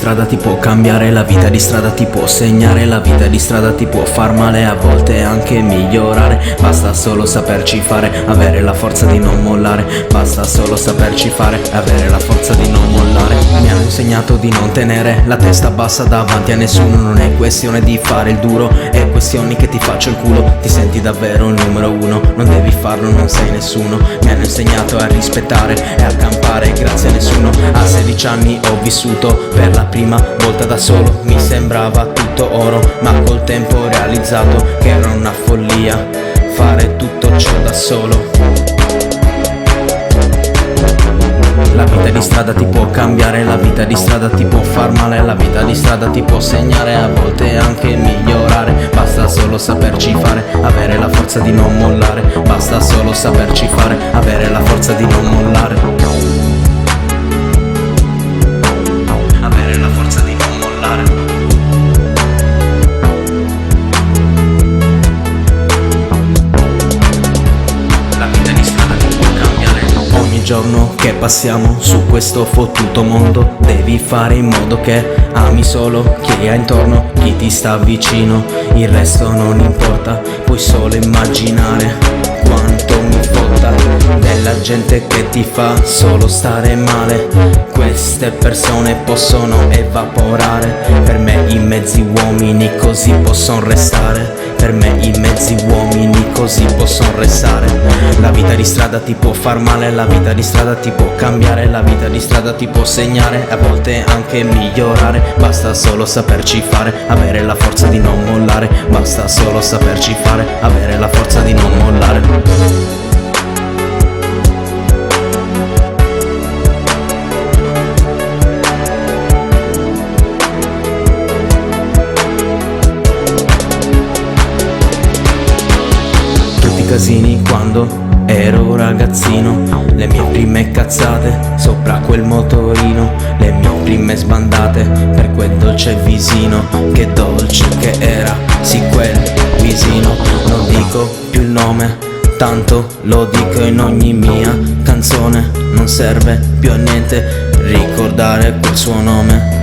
strada ti può cambiare, la vita di strada ti può segnare, la vita di strada ti può far male, a volte anche migliorare. Basta solo saperci fare, avere la forza di non mollare. Basta solo saperci fare, avere la forza di non mollare. Mi hanno insegnato di non tenere la testa bassa davanti a nessuno. Non è questione di fare il duro, è questione che ti faccio il culo. Ti senti davvero il numero uno, non devi farlo, non sei nessuno. Mi hanno insegnato a rispettare e a campare grazie a nessuno. A 16 anni ho vissuto per la prima volta da solo. Mi sembrava tutto oro, ma col tempo ho realizzato che era una follia fare tutto ciò da solo. La vita di strada ti può cambiare, la vita di strada ti può far male, la vita di strada ti può segnare, a volte anche migliorare. Basta solo saperci fare, avere la forza di non mollare. Basta solo saperci fare, avere la forza di non mollare. Avere la forza di non mollare. Ogni giorno che passiamo su questo fottuto mondo devi fare in modo che ami solo chi hai intorno, chi ti sta vicino. Il resto non importa, puoi solo immaginare quanto mi fotta della gente che ti fa solo stare male. Queste persone possono evaporare, per me i mezzi uomini così possono restare. Per me i mezzi uomini così possono restare. La vita di strada ti può far male, la vita di strada ti può cambiare, la vita di strada ti può segnare, a volte anche migliorare. Basta solo saperci fare, avere la forza di non mollare. Basta solo saperci fare, avere la forza di non mollare. Casini quando ero ragazzino, le mie prime cazzate sopra quel motorino, le mie prime sbandate per quel dolce visino. Che dolce che era, sì quel visino. Non dico più il nome, tanto lo dico in ogni mia canzone. Non serve più a niente ricordare quel suo nome.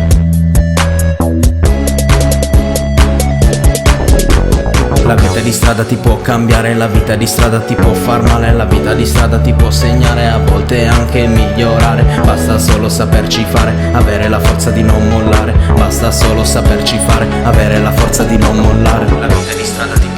La vita di strada ti può cambiare, la vita di strada ti può far male, la vita di strada ti può segnare, a volte anche migliorare. Basta solo saperci fare, avere la forza di non mollare. Basta solo saperci fare, avere la forza di non mollare. La vita di strada ti